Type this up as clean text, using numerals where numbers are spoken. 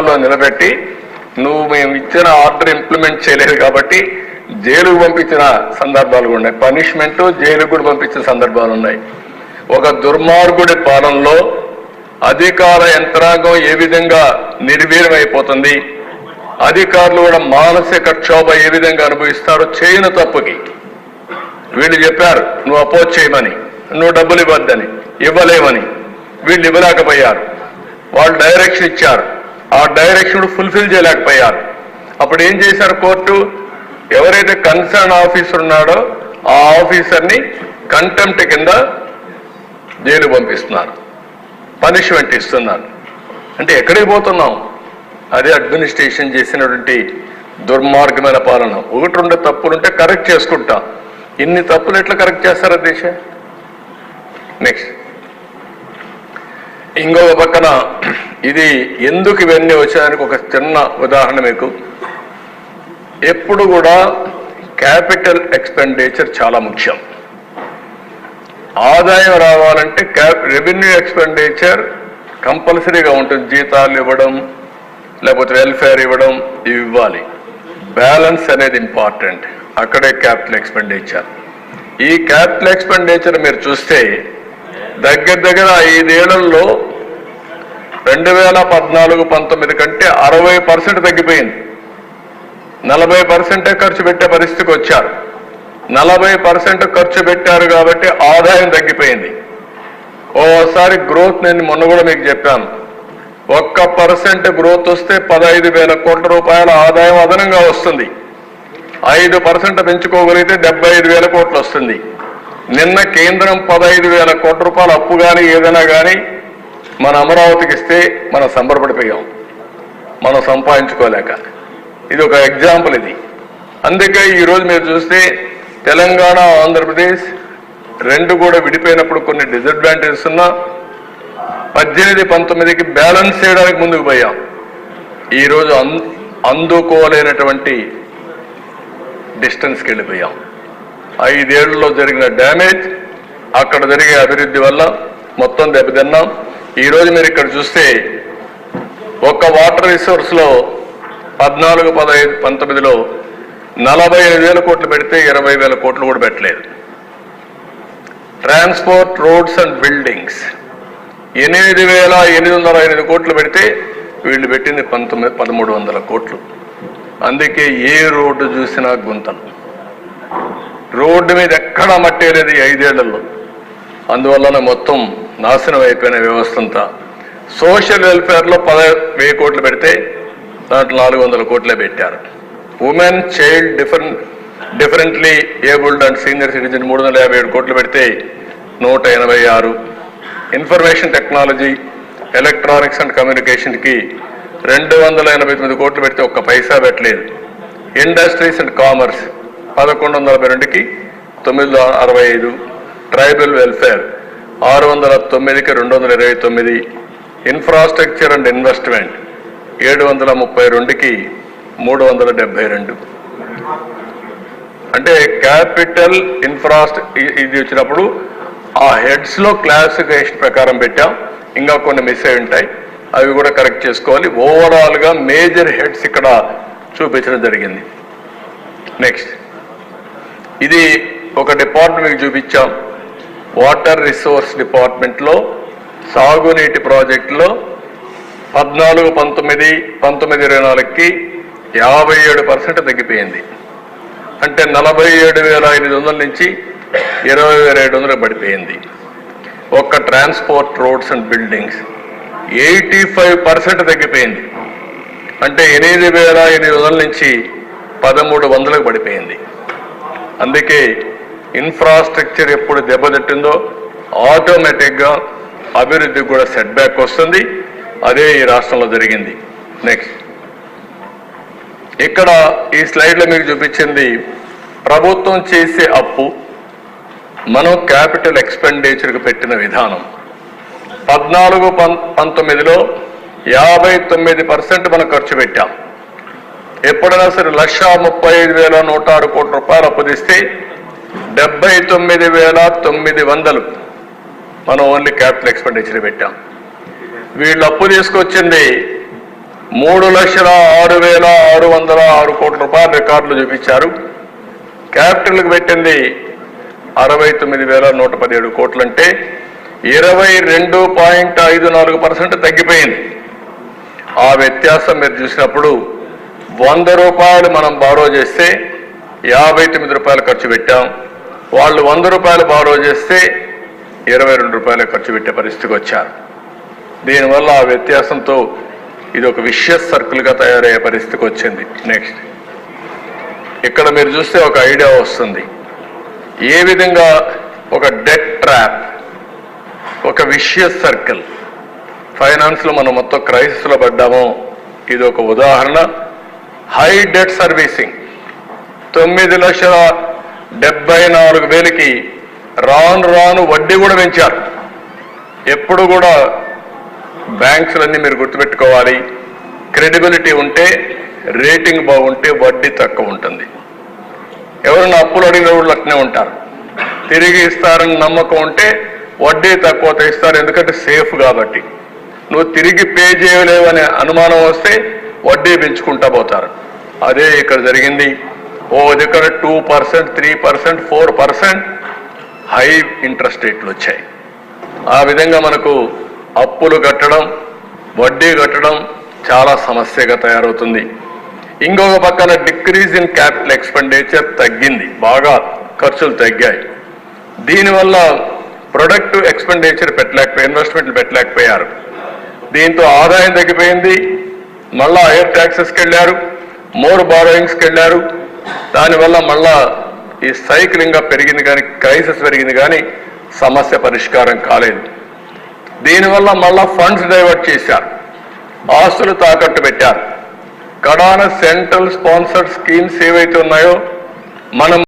హాల్లో నిలబెట్టి నువ్వు మేము ఇచ్చిన ఆర్డర్ ఇంప్లిమెంట్ చేయలేదు కాబట్టి జైలుకు పంపించిన సందర్భాలు ఉన్నాయి. పనిష్మెంట్ జైలుకు కూడా పంపించిన సందర్భాలు ఉన్నాయి. ఒక దుర్మార్గుడి పాలనలో అధికార యంత్రాంగం ఏ విధంగా నిర్వీర్యమైపోతుంది, అధికారులు కూడా మానసిక క్షోభ ఏ విధంగా అనుభవిస్తారో చేయని తప్పుకి. వీళ్ళు చెప్పారు నువ్వు అపోజ్ చేయమని, నువ్వు డబ్బులు ఇవ్వద్దని, ఇవ్వలేమని. వీళ్ళు ఇవ్వలేకపోయారు. వాళ్ళు డైరెక్షన్ ఇచ్చారు, ఆ డైరెక్షన్ ఫుల్ఫిల్ చేయలేకపోయారు. అప్పుడు ఏం చేశారు కోర్టు? ఎవరైతే కన్సర్న్ ఆఫీసర్ ఉన్నాడో ఆ ఆఫీసర్ని కంటెంప్ట్ కింద జైలు పంపిస్తున్నారు, పనిష్మెంట్ ఇస్తున్నారు. అంటే ఎక్కడికి పోతున్నాం? అదే అడ్మినిస్ట్రేషన్ చేసినటువంటి దుర్మార్గమైన పాలన. ఒకటి రెండు తప్పులుంటే కరెక్ట్ చేసుకుంటాం. ఇన్ని తప్పులు ఎట్లా కరెక్ట్ చేస్తారు దేశ? నెక్స్ట్ ఇంకొక పక్కన ఇది ఎందుకు ఇవన్నీ వచ్చాయనికి ఒక చిన్న ఉదాహరణ మీకు. ఎప్పుడు కూడా క్యాపిటల్ ఎక్స్పెండిచర్ చాలా ముఖ్యం. ఆదాయం రావాలంటే రెవెన్యూ ఎక్స్పెండిచర్ కంపల్సరీగా ఉంటుంది. జీతాలు ఇవ్వడం, లేకపోతే వెల్ఫేర్ ఇవ్వడం, ఇవి ఇవ్వాలి. బ్యాలెన్స్ అనేది ఇంపార్టెంట్. అక్కడే క్యాపిటల్ ఎక్స్పెండిచర్. ఈ క్యాపిటల్ ఎక్స్పెండిచర్ మీరు చూస్తే దగ్గర 5 ఏళ్లలో 2014-19 కంటే 60% తగ్గిపోయింది. 40% ఖర్చు పెట్టే పరిస్థితికి వచ్చారు. 40% ఖర్చు పెట్టారు కాబట్టి ఆదాయం తగ్గిపోయింది. ఓసారి గ్రోత్ నేను మొన్న కూడా మీకు చెప్పాను, 1% గ్రోత్ వస్తే 15,000 కోట్ల రూపాయల ఆదాయం అదనంగా వస్తుంది. 5% పెంచుకోగలిగితే 75,000 కోట్లు వస్తుంది. నిన్న కేంద్రం 15,000 కోట్ల రూపాయల అప్పు కానీ ఏదైనా కానీ మన అమరావతికి ఇస్తే మనం సంబరపడిపోయాం, మనం సంపాదించుకోలేక. ఇది ఒక ఎగ్జాంపుల్ ఇది. అందుకే ఈరోజు మీరు చూస్తే తెలంగాణ, ఆంధ్రప్రదేశ్ రెండు కూడా విడిపోయినప్పుడు కొన్ని డిసడ్వాంటేజెస్ ఉన్నా 18-19కి బ్యాలెన్స్ చేయడానికి ముందుకు పోయాం. ఈరోజు అందుకోలేనటువంటి డిస్టెన్స్కి వెళ్ళిపోయాం. 5 ఏళ్లలో జరిగిన డ్యామేజ్, అక్కడ జరిగే అభివృద్ధి వల్ల మొత్తం దెబ్బతిన్నాం. ఈరోజు మీరు ఇక్కడ చూస్తే ఒక్క వాటర్ రిసోర్స్లో 14-15-19లో 45,000 కోట్లు పెడితే 20,000 కోట్లు కూడా పెట్టలేదు. ట్రాన్స్పోర్ట్, రోడ్స్ అండ్ బిల్డింగ్స్ 8,808 కోట్లు పెడితే వీళ్ళు పెట్టింది 1,300 కోట్లు. అందుకే ఏ రోడ్డు చూసినా గుంతలు, రోడ్డు మీద ఎక్కడా మట్టేలేదు 5 ఏళ్లలో. అందువలన మొత్తం నాశనం అయిపోయిన వ్యవస్థ అంతా. సోషల్ వెల్ఫేర్లో 10,000 కోట్లు పెడితే దాంట్లో 400 కోట్లే పెట్టారు. Women, child, differently abled and senior citizen 357 కోట్లు పెడితే 186. ఇన్ఫర్మేషన్ టెక్నాలజీ, ఎలక్ట్రానిక్స్ అండ్ కమ్యూనికేషన్కి 289 కోట్లు పెడితే ఒక్క పైసా పెట్టలేదు. ఇండస్ట్రీస్ అండ్ కామర్స్ 1142కి 965. ట్రైబల్ వెల్ఫేర్ 609కి 229. ఇన్ఫ్రాస్ట్రక్చర్ అండ్ ఇన్వెస్ట్మెంట్ 732కి 372. అంటే క్యాపిటల్ ఇది వచ్చినప్పుడు ఆ హెడ్స్లో క్లాసిఫికేషన్ ప్రకారం పెట్టాం. ఇంకా కొన్ని మిస్ అయి ఉంటాయి, అవి కూడా కరెక్ట్ చేసుకోవాలి. ఓవరాల్గా మేజర్ హెడ్స్ ఇక్కడ చూపించడం జరిగింది. నెక్స్ట్ ఇది ఒక డిపార్ట్మెంట్ మీకు చూపించాం. వాటర్ రిసోర్స్ డిపార్ట్మెంట్లో సాగునీటి ప్రాజెక్టులో 14-19, 19-24కి 57% తగ్గిపోయింది. అంటే 47,500 నుంచి 20,700 పడిపోయింది. ఒక్క ట్రాన్స్పోర్ట్, రోడ్స్ అండ్ బిల్డింగ్స్ 85% తగ్గిపోయింది. అంటే 8,800 నుంచి 1,300కు పడిపోయింది. అందుకే ఇన్ఫ్రాస్ట్రక్చర్ ఎప్పుడు దెబ్బతింటుందో ఆటోమేటిక్గా అభివృద్ధికి కూడా సెట్ బ్యాక్ వస్తుంది. అదే ఈ రాష్ట్రంలో జరిగింది. నెక్స్ట్ ఇక్కడ ఈ స్లైడ్లో మీకు చూపించింది ప్రభుత్వం చేసే అప్పు, మనం క్యాపిటల్ ఎక్స్పెండిచర్కి పెట్టిన విధానం. 14-19లో 59% మనం ఖర్చు పెట్టాం. ఎప్పుడైనా సరే 1,35,106 కోట్ల రూపాయలు అప్పు తీస్తే 79,900 మనం ఓన్లీ క్యాపిటల్ ఎక్స్పెండిచర్ పెట్టాం. వీళ్ళు అప్పు తీసుకొచ్చింది 3,06,606 కోట్ల రూపాయల రికార్డులు చూపించారు. క్యాపిటల్కి పెట్టింది 69,117 కోట్లు అంటే 22.54% తగ్గిపోయింది. ఆ వ్యత్యాసం మీరు చూసినప్పుడు 100 రూపాయలు మనం బారో చేస్తే 59 రూపాయలు ఖర్చు పెట్టాం. వాళ్ళు 100 రూపాయలు బారో చేస్తే 22 రూపాయలు ఖర్చు పెట్టే పరిస్థితికి వచ్చారు. దీనివల్ల ఆ వ్యత్యాసంతో ఇది ఒక విషియస్ సర్కిల్గా తయారయ్యే పరిస్థితికి వచ్చింది. నెక్స్ట్ ఇక్కడ మీరు చూస్తే ఒక ఐడియా వస్తుంది ఏ విధంగా ఒక డెట్ ట్రాప్, ఒక విషియస్ సర్కిల్ ఫైనాన్స్లో మనం మొత్తం క్రైసిస్లో పడ్డామో ఇది ఒక ఉదాహరణ. హై డెట్ సర్వీసింగ్ 9,74,000కి రాను రాను వడ్డీ కూడా పెంచారు. ఎప్పుడు కూడా బ్యాంక్స్లన్నీ మీరు గుర్తుపెట్టుకోవాలి, క్రెడిబిలిటీ ఉంటే, రేటింగ్ బాగుంటే వడ్డీ తక్కువ ఉంటుంది. ఎవరైనా అప్పులు అడిగిన వాళ్ళు అట్నే ఉంటారు. తిరిగి ఇస్తారని నమ్మకం ఉంటే వడ్డీ తక్కువ ఇస్తారు, ఎందుకంటే సేఫ్ కాబట్టి. నువ్వు తిరిగి పే చేయలేవనే అనుమానం వస్తే వడ్డీ పెంచుకుంటా పోతారు. అదే ఇక్కడ జరిగింది. ఓ దగ్గర 2%, 3%, 4% హై ఇంట్రెస్ట్ రేట్లు వచ్చాయి. ఆ విధంగా మనకు అప్పులు కట్టడం, వడ్డీ కట్టడం చాలా సమస్యగా తయారవుతుంది. ఇంకొక పక్కన డిక్రీజ్ ఇన్ క్యాపిటల్ ఎక్స్పెండిచర్ తగ్గింది, బాగా ఖర్చులు తగ్గాయి. దీనివల్ల ప్రొడక్టివ్ ఎక్స్పెండిచర్ ఇన్వెస్ట్మెంట్లు పెట్టలేకపోయారు. దీంతో ఆదాయం తగ్గిపోయింది. మళ్ళా హైయర్ ట్యాక్సెస్కి వెళ్ళారు, మోర్ బారోయింగ్స్కి వెళ్ళారు. దానివల్ల మళ్ళా ఈ సైక్లింగ్గా పెరిగింది కానీ, క్రైసిస్ పెరిగింది కానీ సమస్య పరిష్కారం కాలేదు. దీనివల్ల మళ్ళా ఫండ్స్ డైవర్ట్ చేశారు, ఆస్తులు తాకట్టు పెట్టారు. కడాన సెంట్రల్ స్పాన్సర్డ్ స్కీమ్స్ ఏవైతే ఉన్నాయో మనం